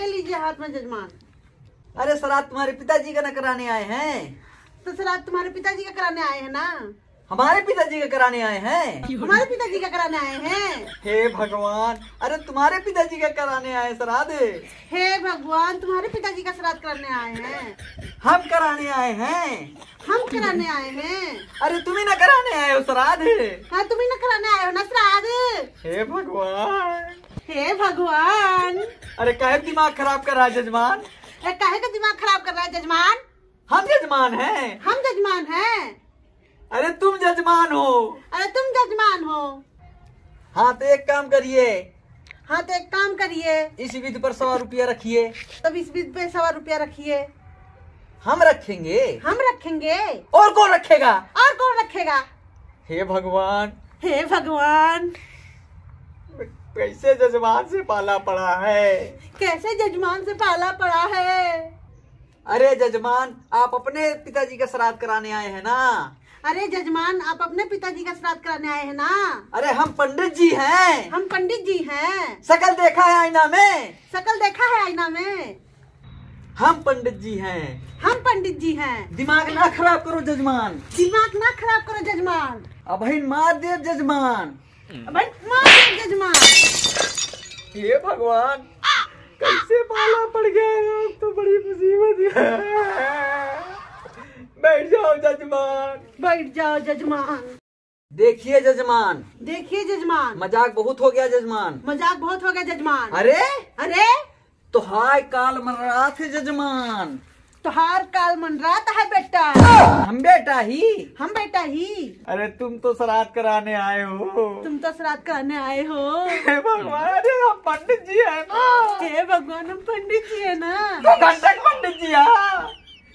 ले लीजिए हाथ में जजमान। अरे श्राद्ध तुम्हारे पिताजी का न कराने आए हैं। तो श्राद्ध तुम्हारे पिताजी का कराने आए हैं ना। हमारे पिताजी का कराने आए हैं। हमारे पिताजी का कराने आए हैं। हे भगवान, अरे तुम्हारे पिताजी का कराने आए श्राद्ध। हे भगवान, तुम्हारे पिताजी का श्राद्ध करने आए हैं। हम कराने आए हैं। हम कराने आए हैं। अरे तुम ही न कराने आए हो श्राद्ध। हाँ, तुम ही न कराने आए हो ना श्राद्ध। हे भगवान, हे भगवान। अरे काहे दिमाग खराब कर रहा है जजमान। काहे का दिमाग खराब कर रहा है जजमान। हम जजमान हैं। हम जजमान हैं। अरे तुम जजमान हो। अरे तुम जजमान हो। हाँ तो एक काम करिए। हाँ तो एक काम करिए। इस विधि पर 100 रुपया रखिए। तब इस विधि पे 100 रुपया रखिए। हम रखेंगे। हम रखेंगे। और कौन रखेगा। और कौन रखेगा। हे भगवान। हे भगवान, कैसे जजमान से पाला पड़ा है। कैसे जजमान से पाला पड़ा है। अरे जजमान, आप अपने पिताजी का श्राद्ध कराने आए हैं ना। अरे जजमान, आप अपने पिताजी का श्राद्ध कराने आए हैं ना। अरे हम पंडित जी हैं। हम पंडित जी हैं। शकल देखा है आईना में। शकल देखा है आईना में। हम पंडित जी हैं। हम पंडित जी हैं। दिमाग ना खराब करो जजमान। दिमाग ना खराब करो जजमान। अब मार दे जजमान। मार दे जजमान। हे भगवान, कैसे पाला पड़ गया। तो बड़ी मुसीबत है। बैठ जाओ जजमान। बैठ जाओ जजमान। देखिए जजमान, देखिए जजमान, मजाक बहुत हो गया जजमान। मजाक बहुत हो गया जजमान। अरे अरे तो हाय काल मर रहा थे जजमान। तुहार काल मनरात है बेटा। हम बेटा ही। हम बेटा ही। अरे तुम तो श्राद्ध कराने आए हो। तुम तो श्राद्ध करने आए हो। हे भगवान, अरे हम पंडित जी है ना। हे भगवान, हम पंडित जी है ना। तो घंटक पंडित जी है।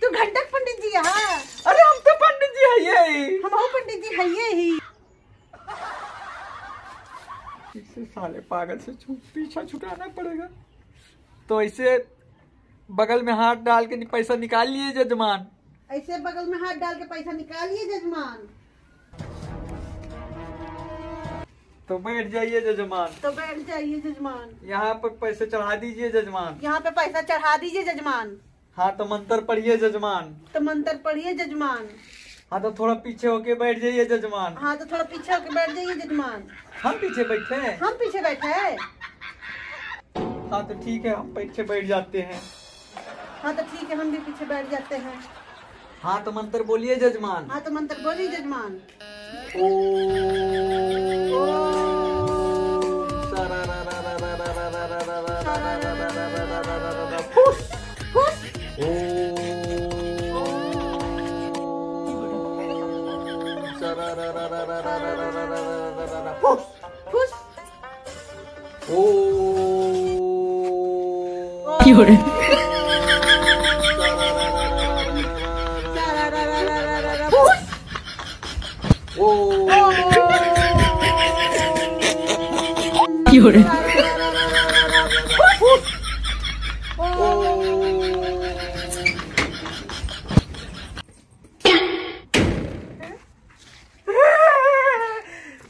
तू घंटक पंडित जी है। अरे हम तो पंडित जी है ये। हम पंडित जी है ये ही। इसे साले पागल से पीछा छुटाना पड़ेगा। तो ऐसे बगल में हाथ डाल के पैसा निकाल लिए जजमान। ऐसे बगल में हाथ डाल के पैसा निकालिए जजमान। तो बैठ जाइए जजमान। तो बैठ जाइए जजमान। यहाँ पर पैसे चढ़ा दीजिए जजमान। यहाँ पे पैसा चढ़ा दीजिए जजमान। हाँ तो मंत्र पढ़िए जजमान। तो मंत्र पढ़िए जजमान। हाँ तो थोड़ा पीछे होके बैठ जाइए जजमान। हाँ तो थोड़ा पीछे होके बैठ जाइए जजमान। हम पीछे बैठे हैं। हम पीछे बैठे हैं। हाँ तो ठीक है, हम पीछे बैठ जाते हैं। हाँ तो ठीक है, हम भी पीछे बैठ जाते हैं। हाँ तो मंत्र बोलिए जजमान। हाँ तो मंत्र बोलिए जजमान।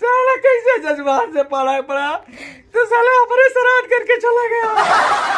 साला कैसे जज्बात से पड़ा तो साला हमारे श्राद्ध करके चला गया।